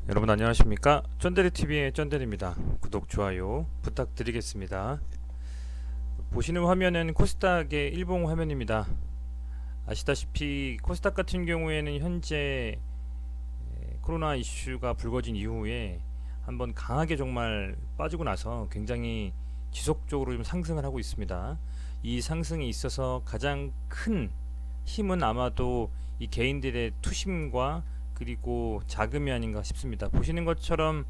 여러분 안녕하십니까? 쫀데리TV의 쫀데리입니다. 구독, 좋아요 부탁드리겠습니다. 보시는 화면은 코스닥의 일봉 화면입니다. 아시다시피 코스닥 같은 경우에는 현재 코로나 이슈가 불거진 이후에 한번 강하게 정말 빠지고 나서 굉장히 지속적으로 좀 상승을 하고 있습니다. 이 상승에 있어서 가장 큰 힘은 아마도 이 개인들의 투심과 그리고 자금이 아닌가 싶습니다. 보시는 것처럼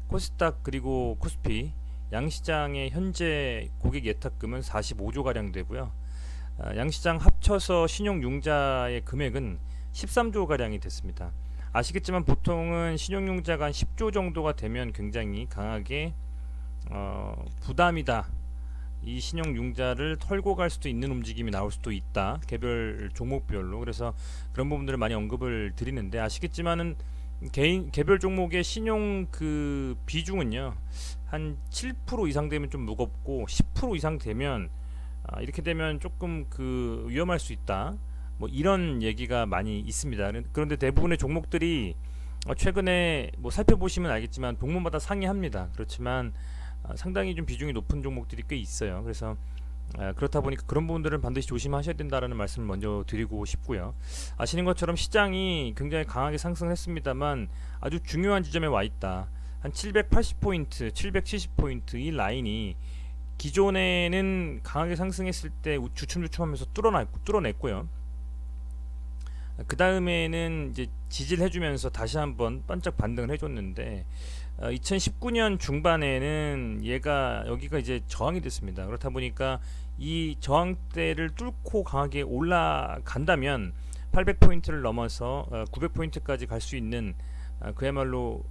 코스닥 그리고 코스피 양시장의 현재 고객 예탁금은 45조 가량 되고요. 양시장 합쳐서 신용융자의 금액은 13조 가량이 됐습니다. 아시겠지만 보통은 신용융자가 한 10조 정도가 되면 굉장히 강하게 부담이다. 이 신용융자를 털고 갈 수도 있는 움직임이 나올 수도 있다. 개별 종목별로. 그래서 그런 부분들을 많이 언급을 드리는데 아시겠지만은 개별 종목의 신용 그 비중은요. 한 7% 이상 되면 좀 무겁고 10% 이상 되면 이렇게 되면 조금 그 위험할 수 있다. 뭐 이런 얘기가 많이 있습니다. 그런데 대부분의 종목들이 최근에 뭐 살펴보시면 알겠지만 종목마다 상이합니다. 그렇지만 상당히 좀 비중이 높은 종목들이 꽤 있어요. 그래서 그렇다 보니까 그런 부분들은 반드시 조심하셔야 된다라는 말씀을 먼저 드리고 싶고요. 아시는 것처럼 시장이 굉장히 강하게 상승했습니다만 아주 중요한 지점에 와 있다. 한 780포인트, 770포인트 이 라인이 기존에는 강하게 상승했을 때 주춤주춤하면서 뚫어냈고요. 그 다음에는 이제 지지를 해주면서 다시 한번 반짝 반등을 해줬는데 2019년 중반에는 얘가 여기가 이제 저항이 됐습니다. 그렇다 보니까 이 저항대를 뚫고 강하게 올라간다면 800포인트를 넘어서 900포인트까지 갈 수 있는 그야말로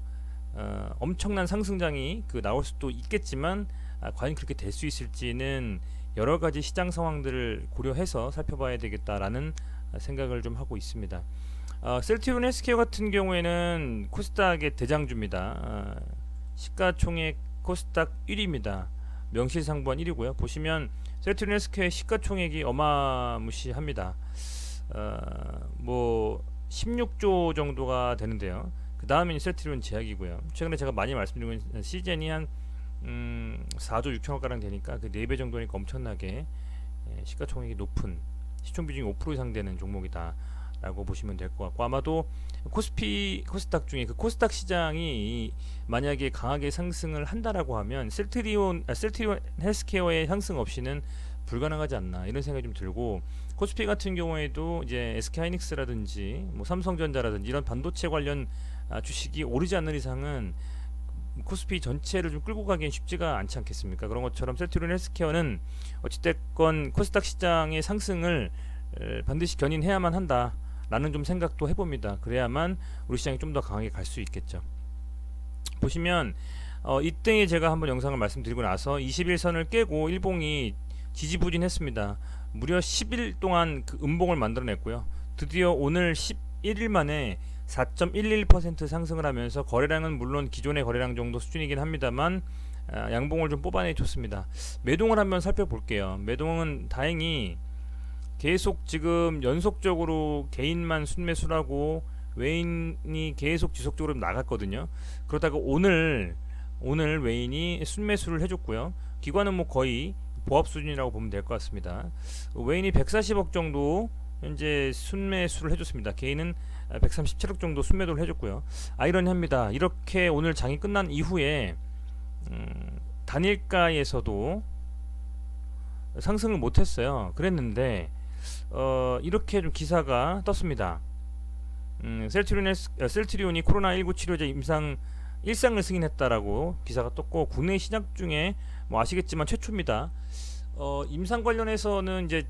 엄청난 상승장이 나올 수도 있겠지만 과연 그렇게 될 수 있을지는 여러 가지 시장 상황들을 고려해서 살펴봐야 되겠다라는 생각을 좀 하고 있습니다. 셀트리온 헬스케어 같은 경우에는 코스닥의 대장주입니다. 시가총액 코스닥 1위입니다. 명실상부한 1위고요. 보시면 셀트리온 헬스케어의 시가총액이 어마무시합니다. 뭐 16조 정도가 되는데요. 그 다음에 셀트리온 제약이고요. 최근에 제가 많이 말씀드린 건 시젠이 한 4조 6천억 가량 되니까 그 4배 정도니까 엄청나게 시가총액이 높은 시총 비중이 5% 이상 되는 종목이다. 라고 보시면 될 것 같고 아마도 코스닥 중에 그 코스닥 시장이 만약에 강하게 상승을 한다라고 하면 셀트리온 헬스케어의 상승 없이는 불가능하지 않나 이런 생각이 좀 들고 코스피 같은 경우에도 이제 SK하이닉스라든지 뭐 삼성전자라든지 이런 반도체 관련 주식이 오르지 않는 이상은 코스피 전체를 좀 끌고 가기엔 쉽지가 않지 않겠습니까? 그런 것처럼 셀트리온 헬스케어는 어찌됐건 코스닥 시장의 상승을 반드시 견인해야만 한다. 라는 좀 생각도 해봅니다. 그래야만 우리 시장이 좀 더 강하게 갈 수 있겠죠. 보시면 이때 제가 한번 영상을 말씀드리고 나서 21선을 깨고 일봉이 지지부진했습니다. 무려 10일 동안 그 음봉을 만들어냈고요. 드디어 오늘 11일 만에 4.11% 상승을 하면서 거래량은 물론 기존의 거래량 정도 수준이긴 합니다만 양봉을 좀 뽑아내 줬습니다. 매동을 한번 살펴볼게요. 매동은 다행히 계속 지금 연속적으로 개인만 순매수라고 외인이 계속 지속적으로 나갔거든요. 그러다가 오늘 외인이 순매수를 해줬고요. 기관은 뭐 거의 보합 수준이라고 보면 될 것 같습니다. 외인이 140억 정도 현재 순매수를 해줬습니다. 개인은 137억 정도 순매도를 해줬고요. 아이러니합니다. 이렇게 오늘 장이 끝난 이후에 단일가에서도 상승을 못했어요. 그랬는데 이렇게 좀 기사가 떴습니다. 셀트리온이 코로나19 치료제 일상을 승인했다라고 기사가 떴고 국내 신약 중에 뭐 아시겠지만 최초입니다. 임상 관련해서는 이제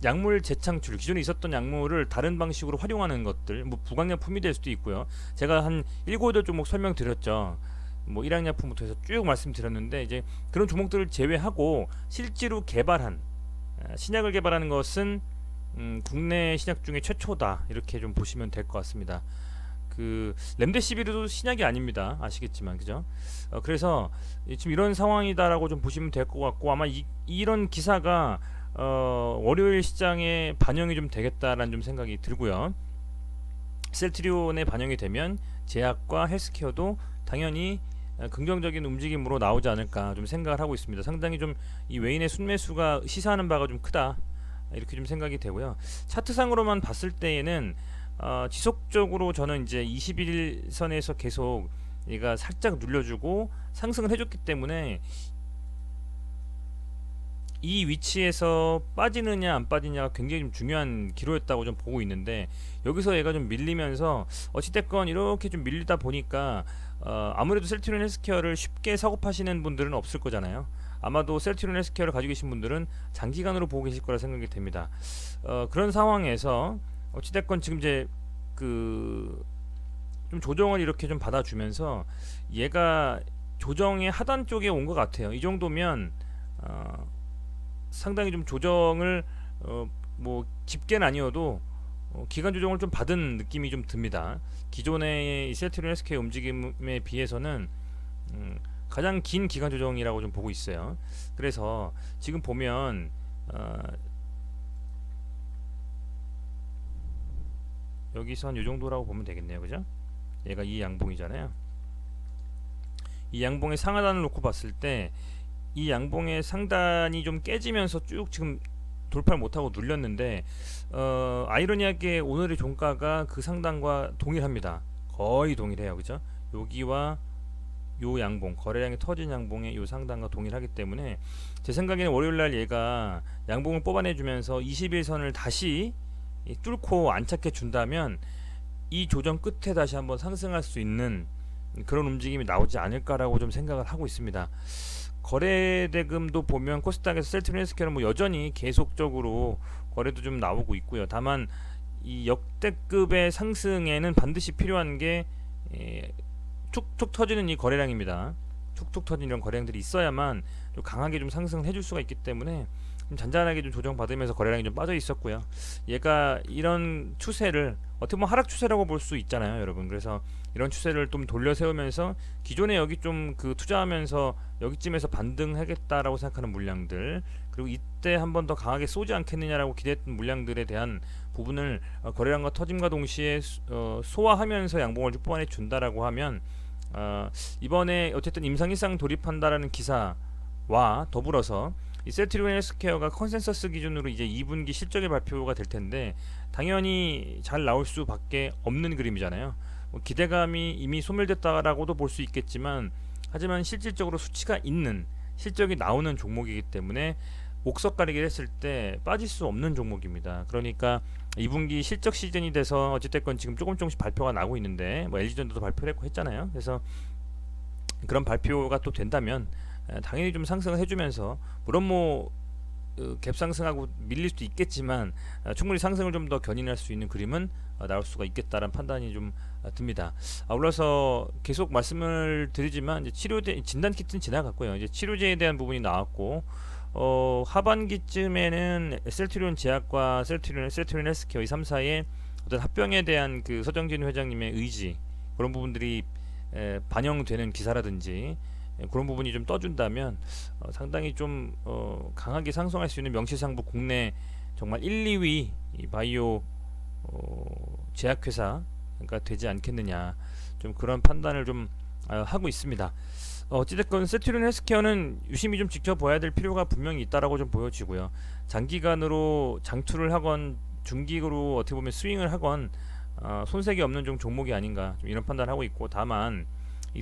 약물 재창출 기존에 있었던 약물을 다른 방식으로 활용하는 것들 뭐 부강약품이 될 수도 있고요. 제가 한 7, 8 종목 설명드렸죠. 뭐 일양약품부터 해서 쭉 말씀드렸는데 이제 그런 종목들을 제외하고 실제로 개발한 신약을 개발하는 것은 국내 신약 중에 최초다 이렇게 좀 보시면 될 것 같습니다. 그 렘데시비르도 신약이 아닙니다. 아시겠지만 그죠? 그래서 지금 이런 상황이다라고 좀 보시면 될 것 같고 아마 이런 기사가 월요일 시장에 반영이 좀 되겠다라는 좀 생각이 들고요. 셀트리온에 반영이 되면 제약과 헬스케어도 당연히 긍정적인 움직임으로 나오지 않을까 좀 생각을 하고 있습니다. 상당히 좀 이 외인의 순매수가 시사하는 바가 좀 크다, 이렇게 좀 생각이 되고요. 차트상으로만 봤을 때에는 지속적으로 저는 이제 21선에서 계속 얘가 살짝 눌려주고 상승을 해줬기 때문에 이 위치에서 빠지느냐 안 빠지냐가 굉장히 좀 중요한 기로였다고 좀 보고 있는데, 여기서 얘가 좀 밀리면서 어찌됐건 이렇게 좀 밀리다 보니까 아무래도 셀트리온 헬스케어를 쉽게 사고 파시는 분들은 없을 거잖아요. 아마도 셀트리온 헬스케어를 가지고 계신 분들은 장기간으로 보고 계실 거라 생각이 됩니다. 그런 상황에서 어찌됐건 지금 이제 그 좀 조정을 이렇게 좀 받아주면서 얘가 조정의 하단 쪽에 온 것 같아요. 이 정도면 상당히 좀 조정을 뭐 깊게는 아니어도 기간 조정을 좀 받은 느낌이 좀 듭니다. 기존의 이 셀트리온 헬스케어 움직임에 비해서는 가장 긴 기간 조정이라고 좀 보고 있어요. 그래서 지금 보면 여기서 한 요 정도라고 보면 되겠네요. 그죠? 얘가 이 양봉이잖아요. 이 양봉의 상하단을 놓고 봤을 때 이 양봉의 상단이 좀 깨지면서 쭉 지금 돌파를 못하고 눌렸는데, 아이러니하게 오늘의 종가가 그 상단과 동일합니다. 거의 동일해요. 그죠? 여기와 요 양봉, 거래량이 터진 양봉의 요 상단과 동일하기 때문에 제 생각에는 월요일날 얘가 양봉을 뽑아내주면서 21선을 다시 뚫고 안착해 준다면 이 조정 끝에 다시 한번 상승할 수 있는 그런 움직임이 나오지 않을까라고 좀 생각을 하고 있습니다. 거래대금도 보면 코스닥에서 셀트리온 헬스케어는 뭐 여전히 계속적으로 거래도 좀 나오고 있고요. 다만 이 역대급의 상승에는 반드시 필요한 게 툭툭 터지는 이 거래량입니다. 툭툭 터지는 이런 거래량들이 있어야만 좀 강하게 좀 상승을 해줄 수가 있기 때문에 좀 잔잔하게 좀 조정받으면서 거래량이 좀 빠져 있었고요. 얘가 이런 추세를 어떻게 보면 하락 추세라고 볼 수 있잖아요, 여러분. 그래서 이런 추세를 좀 돌려 세우면서 기존에 여기 좀 그 투자하면서 여기쯤에서 반등하겠다라고 생각하는 물량들, 그리고 이때 한 번 더 강하게 쏘지 않겠느냐라고 기대했던 물량들에 대한 부분을 거래량과 터짐과 동시에 소화하면서 양봉을 좀 뽑아내 준다라고 하면 이번에 어쨌든 임상일상 돌입한다라는 기사와 더불어서 이 셀트리온 헬스케어가 컨센서스 기준으로 이제 2분기 실적의 발표가 될 텐데 당연히 잘 나올 수밖에 없는 그림이잖아요. 뭐 기대감이 이미 소멸됐다라고도 볼 수 있겠지만, 하지만 실질적으로 수치가 있는 실적이 나오는 종목이기 때문에 옥석 가리기를 했을 때 빠질 수 없는 종목입니다. 그러니까 2분기 실적 시즌이 돼서 어찌됐건 지금 조금씩 발표가 나고 있는데, 뭐 LG전자도 발표를 했고 했잖아요. 그래서 그런 발표가 또 된다면 당연히 좀 상승을 해주면서, 물론 뭐 갭상승하고 밀릴 수도 있겠지만 충분히 상승을 좀 더 견인할 수 있는 그림은 나올 수가 있겠다라는 판단이 좀 듭니다. 아울러서 계속 말씀을 드리지만 이제 치료제 진단 키트는 지나갔고요. 이제 치료제에 대한 부분이 나왔고, 하반기쯤에는 셀트리온 제약과 셀트리온 헬스케어 이 3사의 어떤 합병에 대한 그 서정진 회장님의 의지, 그런 부분들이 반영되는 기사라든지 그런 부분이 좀 떠준다면 상당히 좀 강하게 상승할 수 있는 명실상부 국내 정말 1, 2위 이 바이오 제약회사가 되지 않겠느냐, 좀 그런 판단을 좀 하고 있습니다. 어찌됐건 셀트리온 헬스케어는 유심히 좀 지켜봐야 될 필요가 분명히 있다라고 좀 보여지고요. 장기간으로 장투를 하건 중기로 어떻게 보면 스윙을 하건 손색이 없는 좀 종목이 아닌가, 좀 이런 판단을 하고 있고, 다만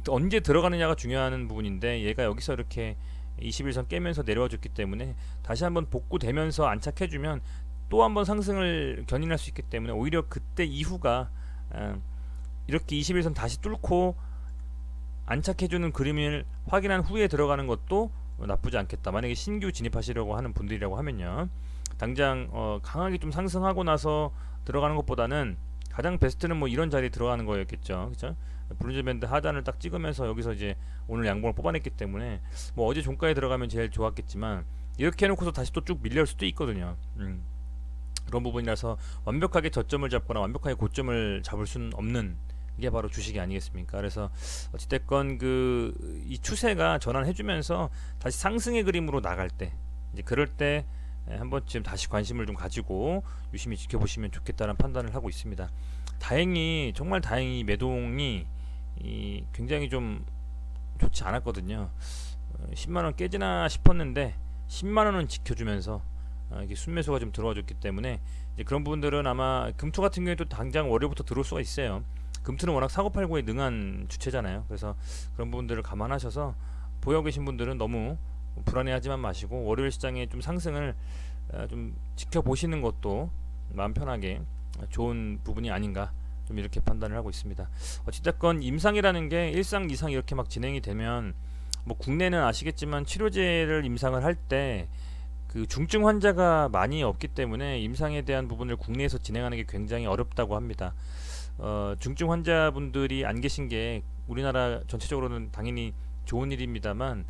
언제 들어가느냐가 중요한 부분인데 얘가 여기서 이렇게 21선 깨면서 내려와 줬기 때문에 다시 한번 복구되면서 안착해주면 또 한번 상승을 견인할 수 있기 때문에 오히려 그때 이후가 이렇게 21선 다시 뚫고 안착해주는 그림을 확인한 후에 들어가는 것도 나쁘지 않겠다. 만약에 신규 진입하시려고 하는 분들이라고 하면요, 당장 강하게 좀 상승하고 나서 들어가는 것보다는 가장 베스트는 뭐 이런 자리에 들어가는 거였겠죠. 그죠? 브론즈 밴드 하단을 딱 찍으면서 여기서 이제 오늘 양봉을 뽑아냈기 때문에 뭐 어제 종가에 들어가면 제일 좋았겠지만 이렇게 해놓고서 다시 또 쭉 밀려올 수도 있거든요. 그런 부분이라서 완벽하게 저점을 잡거나 완벽하게 고점을 잡을 수는 없는 게 바로 주식이 아니겠습니까? 그래서 어찌됐건 이 추세가 전환해주면서 다시 상승의 그림으로 나갈 때, 이제 그럴 때 한 번쯤 다시 관심을 좀 가지고 유심히 지켜보시면 좋겠다는 판단을 하고 있습니다. 다행히 정말 다행히 매동이 굉장히 좀 좋지 않았거든요. 10만원 깨지나 싶었는데 10만원은 지켜주면서 이게 순매수가 좀 들어와줬기 때문에 이제 그런 부분들은 아마 금투 같은 경우에도 당장 월요일부터 들어올 수가 있어요. 금투는 워낙 사고팔고에 능한 주체잖아요. 그래서 그런 부분들을 감안하셔서 보유 계신 분들은 너무 불안해하지만 마시고 월요일 시장의 좀 상승을 좀 지켜보시는 것도 마음 편하게 좋은 부분이 아닌가 좀 이렇게 판단을 하고 있습니다. 어찌됐건 임상이라는 게 일상 이상 이렇게 막 진행이 되면 뭐 국내는 아시겠지만 치료제를 임상을 할 때 그 중증 환자가 많이 없기 때문에 임상에 대한 부분을 국내에서 진행하는 게 굉장히 어렵다고 합니다. 중증 환자분들이 안 계신 게 우리나라 전체적으로는 당연히 좋은 일입니다만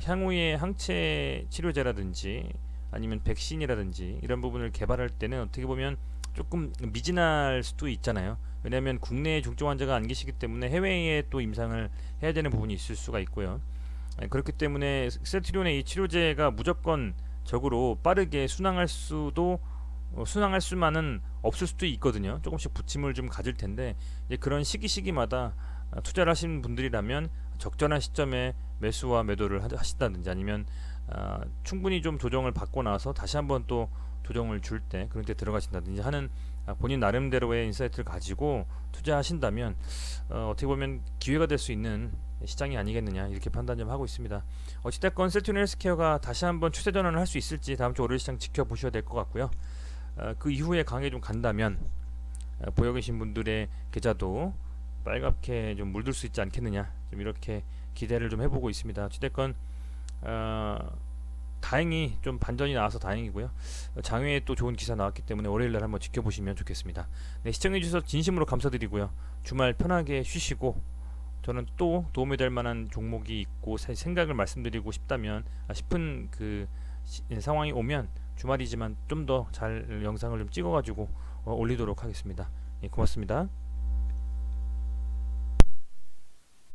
향후에 항체 치료제라든지 아니면 백신이라든지 이런 부분을 개발할 때는 어떻게 보면 조금 미진할 수도 있잖아요. 왜냐하면 국내에 중증 환자가 안 계시기 때문에 해외에 또 임상을 해야 되는 부분이 있을 수가 있고요. 그렇기 때문에 셀트리온의 이 치료제가 무조건 적으로 빠르게 순항할 수만은 없을 수도 있거든요. 조금씩 부침을 좀 가질 텐데 이제 그런 시기마다 투자를 하시는 분들이라면 적절한 시점에 매수와 매도를 하신다든지 아니면 충분히 좀 조정을 받고 나서 다시 한번 또 조정을 줄 때 그런 때 들어가신다든지 하는 본인 나름대로의 인사이트를 가지고 투자하신다면 어떻게 보면 기회가 될 수 있는 시장이 아니겠느냐 이렇게 판단 좀 하고 있습니다. 어찌됐건 셀트리온 헬스케어가 다시 한번 추세 전환을 할 수 있을지 다음 주 월요일 시장 지켜보셔야 될 것 같고요. 그 이후에 강에 좀 간다면 보여 계신 분들의 계좌도 빨갛게 좀 물들 수 있지 않겠느냐 좀 이렇게 기대를 좀 해보고 있습니다. 어찌됐건 다행히 좀 반전이 나와서 다행이고요. 장외에 또 좋은 기사 나왔기 때문에 월요일날 한번 지켜보시면 좋겠습니다. 네, 시청해주셔서 진심으로 감사드리고요. 주말 편하게 쉬시고 저는 또 도움이 될 만한 종목이 있고 생각을 말씀드리고 싶은 그 상황이 오면 주말이지만 좀 더 잘 영상을 좀 찍어가지고 올리도록 하겠습니다. 예, 고맙습니다.